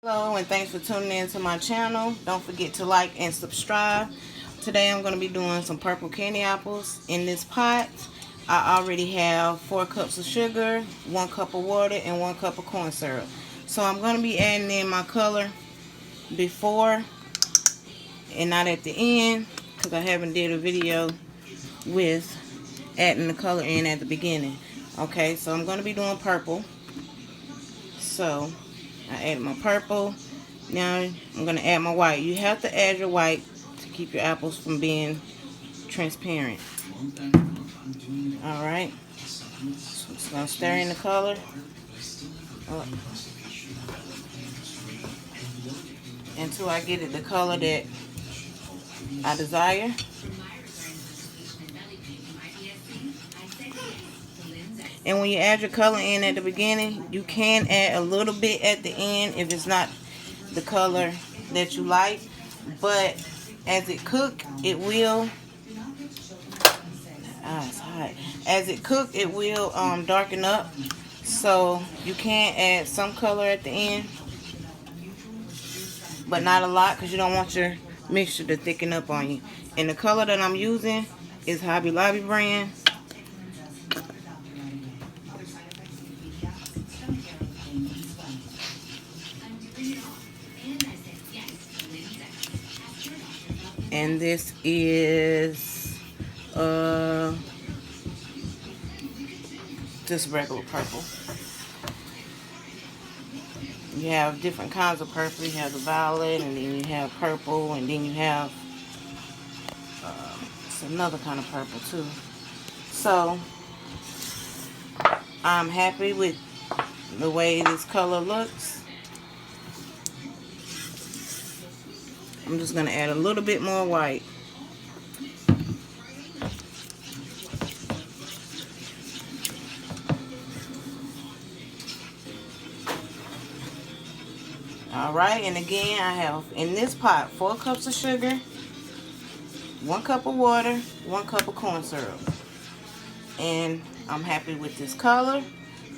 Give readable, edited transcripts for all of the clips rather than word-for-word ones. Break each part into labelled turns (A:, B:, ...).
A: Hello, and thanks for tuning in to my channel. Don't forget to like and subscribe. Today I'm going to be doing some purple candy apples. In this pot, I already have 4 cups of sugar, 1 cup of water, and 1 cup of corn syrup. So I'm going to be adding in my color before and not at the end, because I haven't did a video with adding the color in at the beginning. Okay, so I'm going to be doing purple. So I added my purple. Now I'm going to add my white. You have to add your white to keep your apples from being transparent. Alright. So I'm just going to stir in the color. Until I get it the color that I desire. And when you add your color in at the beginning, you can add a little bit at the end if it's not the color that you like. But as it cooks, it will. It's hot. As it cooks, it will darken up. So you can add some color at the end, but not a lot, because you don't want your mixture to thicken up on you. And the color that I'm using is Hobby Lobby brand. And this is just regular purple. You have different kinds of purple. You have the violet, and then you have purple, and then you have it's another kind of purple too. So I'm happy with the way this color looks. I'm just going to add a little bit more white. Alright, and again, I have in this pot 4 cups of sugar, 1 cup of water, 1 cup of corn syrup. And I'm happy with this color.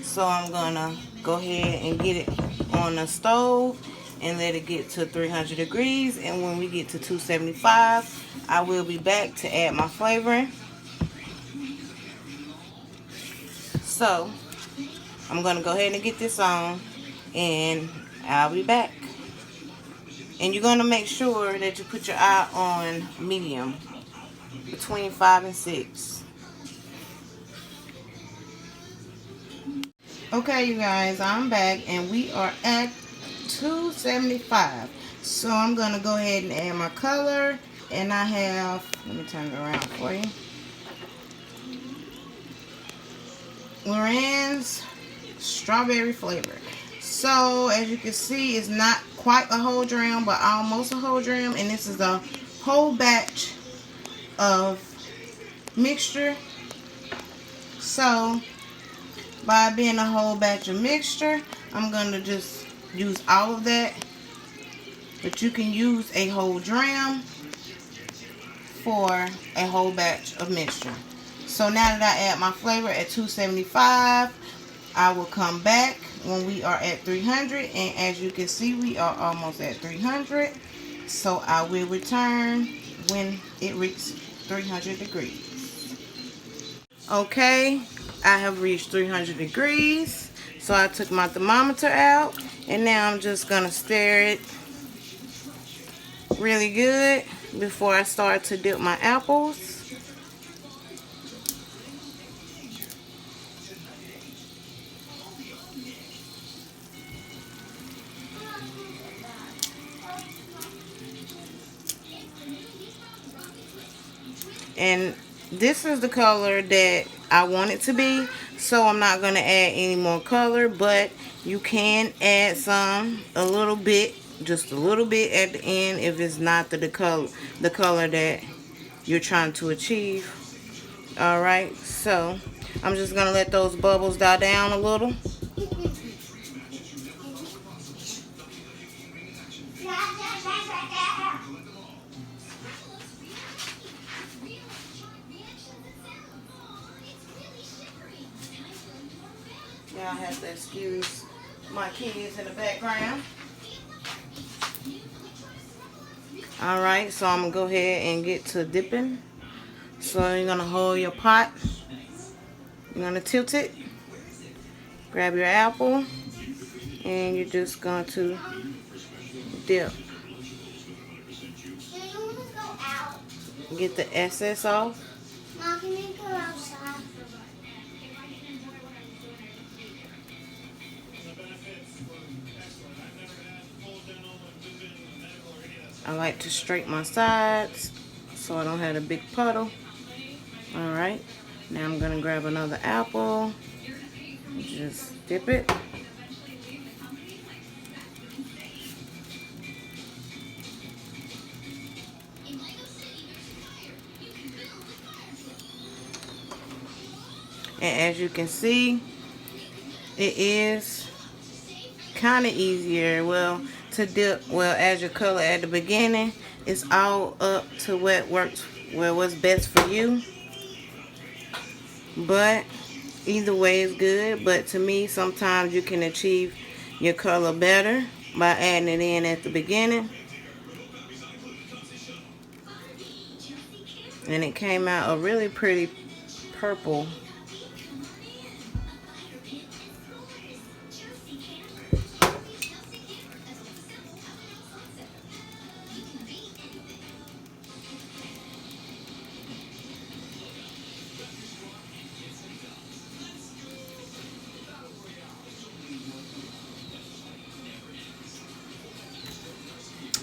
A: So I'm going to go ahead and get it on the stove and let it get to 300 degrees. And when we get to 275, I will be back to add my flavoring. So I'm going to go ahead and get this on, and I'll be back. And you're going to make sure that you put your eye on medium, between 5 and 6. Okay, you guys, I'm back, and we are at 275. So I'm going to go ahead and add my color, and I have, let me turn it around for you, Loren's strawberry flavor. So as you can see, it's not quite a whole dram, but almost a whole dram, and this is a whole batch of mixture. So by being a whole batch of mixture, I'm going to just use all of that. But you can use a whole dram for a whole batch of mixture. So now that I add my flavor at 275, I will come back when we are at 300. And as you can see, we are almost at 300. So I will return when it reaches 300 degrees. Okay, I have reached 300 degrees. So I took my thermometer out, and now I'm just going to stir it really good before I start to dip my apples. And this is the color that I want it to be, so I'm not going to add any more color, but you can add some, a little bit, just a little bit at the end if it's not the color that you're trying to achieve. Alright, so I'm just going to let those bubbles die down a little. Y'all have to excuse my kids in the background. Alright, so I'm going to go ahead and get to dipping. So you're going to hold your pot. You're going to tilt it. Grab your apple. And you're just going to dip. Get the excess off.
B: Mom, can you go outside?
A: I like to straighten my sides so I don't have a big puddle. Alright, now I'm going to grab another apple. Just dip it. And as you can see, it is kind of easier, to dip, as your color at the beginning. It's all up to what works, what's best for you. But either way is good. But to me, sometimes you can achieve your color better by adding it in at the beginning. And it came out a really pretty purple.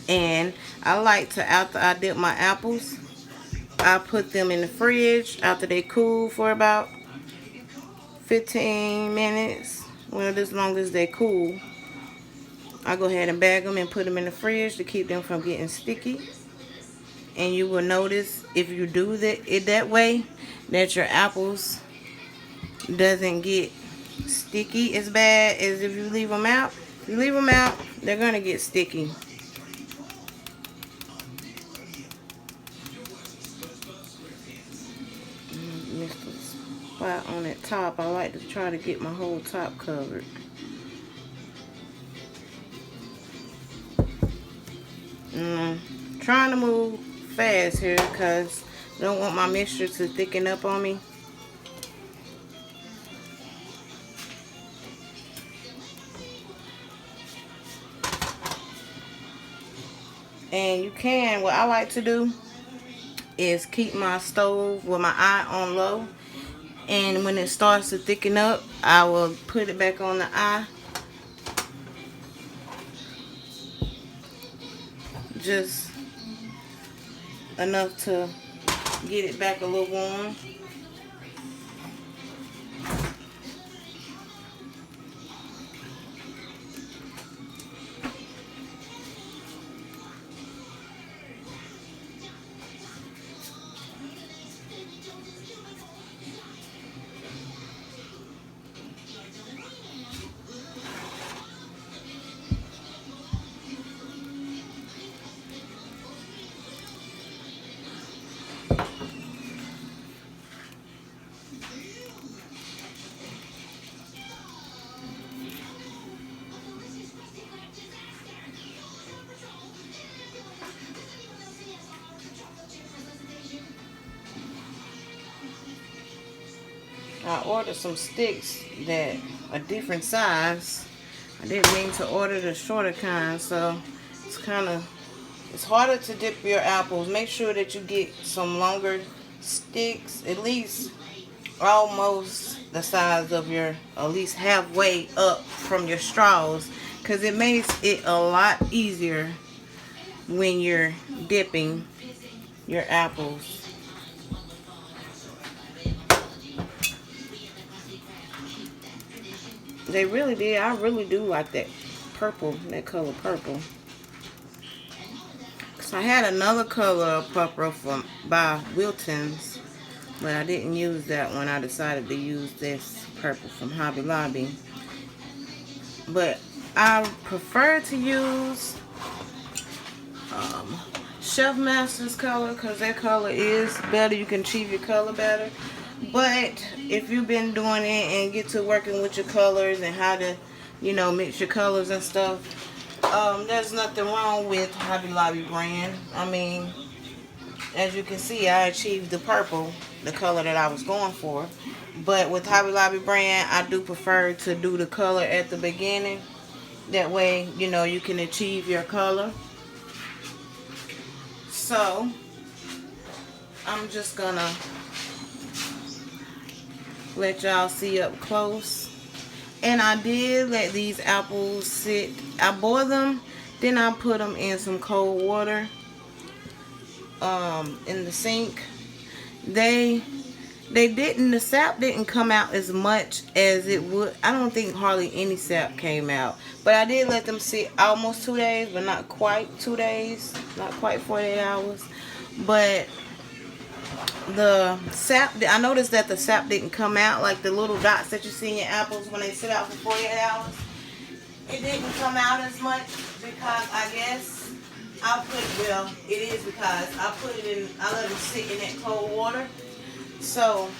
A: And I like to, after I dip my apples, I put them in the fridge after they cool for about 15 minutes. Well, as long as they cool. I go ahead and bag them and put them in the fridge to keep them from getting sticky. And you will notice if you do that way, that your apples doesn't get sticky as bad as if you leave them out. If you leave them out, they're going to get sticky. Missed a spot on that top. I like to try to get my whole top covered. Trying to move fast here because I don't want my mixture to thicken up on me. And you can, what I like to do is keep my stove with my eye on low. And when it starts to thicken up, I will put it back on the eye. Just enough to get it back a little warm. I ordered some sticks that are different size. I didn't mean to order the shorter kind, so it's harder to dip your apples. Make sure that you get some longer sticks, at least almost the size of your, at least halfway up from your straws, because it makes it a lot easier when you're dipping your apples. They really did. I really do like that purple, that color purple. So I had another color of purple by Wilton's, but I didn't use that one. I decided to use this purple from Hobby Lobby. But I prefer to use Chef Master's color because that color is better. You can achieve your color better. But if you've been doing it and get to working with your colors and how to, mix your colors and stuff, There's nothing wrong with Hobby Lobby brand. I mean, as you can see, I achieved the purple, the color that I was going for. But with Hobby Lobby brand, I do prefer to do the color at the beginning. That way, you know, you can achieve your color. So, I'm just gonna let y'all see up close. And I did let these apples sit. I boiled them, then I put them in some cold water in the sink. The sap didn't come out as much as it would. I don't think hardly any sap came out. But I did let them sit almost 2 days, but not quite 2 days. Not quite 48 hours. But the sap, I noticed that the sap didn't come out like the little dots that you see in your apples when they sit out for 48 hours. It didn't come out as much because I guess it is because I let them sit in that cold water. So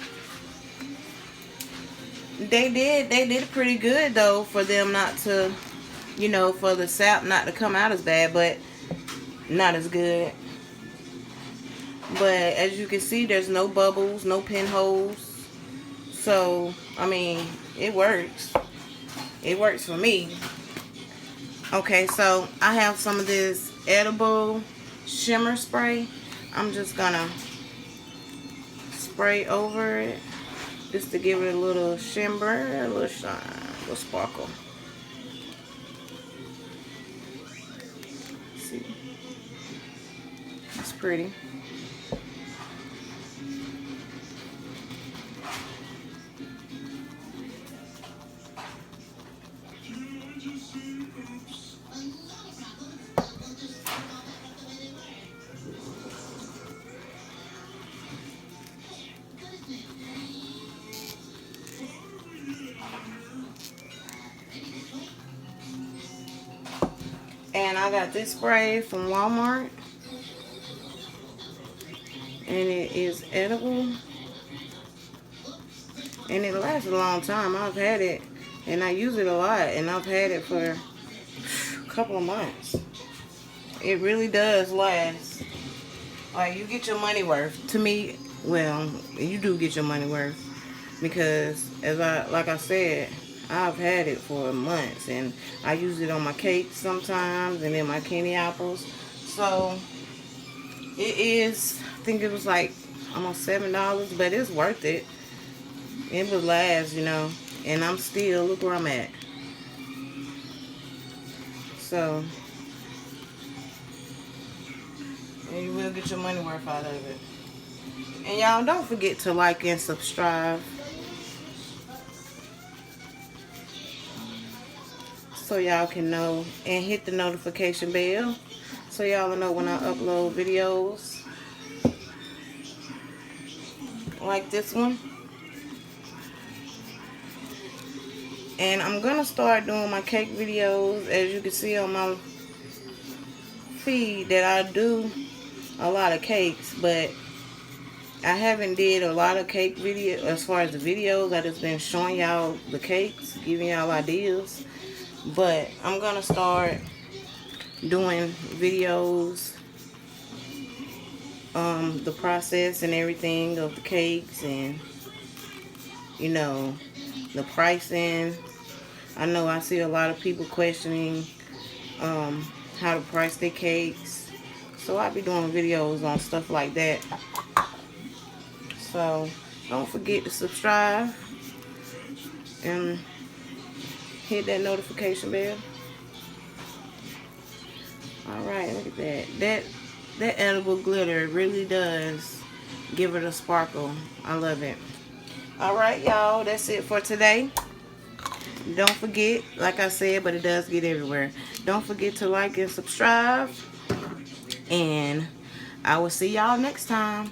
A: they did pretty good though for them not to, you know, for the sap not to come out as bad, but not as good. But as you can see, there's no bubbles, no pinholes. So, I mean, it works. It works for me. Okay, so I have some of this edible shimmer spray. I'm just gonna spray over it just to give it a little shimmer, a little shine, a little sparkle. See, it's pretty. And I got this spray from Walmart. And it is edible. And it lasts a long time. I've had it. And I use it a lot. And I've had it for a couple of months. It really does last. Like, you get your money worth. To me, well, you do get your money worth. Because, like I said, I've had it for months, and I use it on my cakes sometimes, and then my candy apples. So it is, I think it was like almost $7, but it's worth it. It would last, you know, and I'm still, look where I'm at. So, and you will get your money worth out of it. And y'all don't forget to like and subscribe, so y'all can know, and hit the notification bell so y'all know when I upload videos like this one. And I'm gonna start doing my cake videos. As you can see on my feed, that I do a lot of cakes, but I haven't did a lot of cake video as far as the videos. I just been showing y'all the cakes, giving y'all ideas. But I'm gonna start doing videos, the process and everything of the cakes, and you know, the pricing. I know I see a lot of people questioning how to price their cakes, so I'll be doing videos on stuff like that. So don't forget to subscribe and hit that notification bell. Alright, look at that. That edible glitter really does give it a sparkle. I love it. Alright, y'all, that's it for today. Don't forget, like I said, but it does get everywhere. Don't forget to like and subscribe. And I will see y'all next time.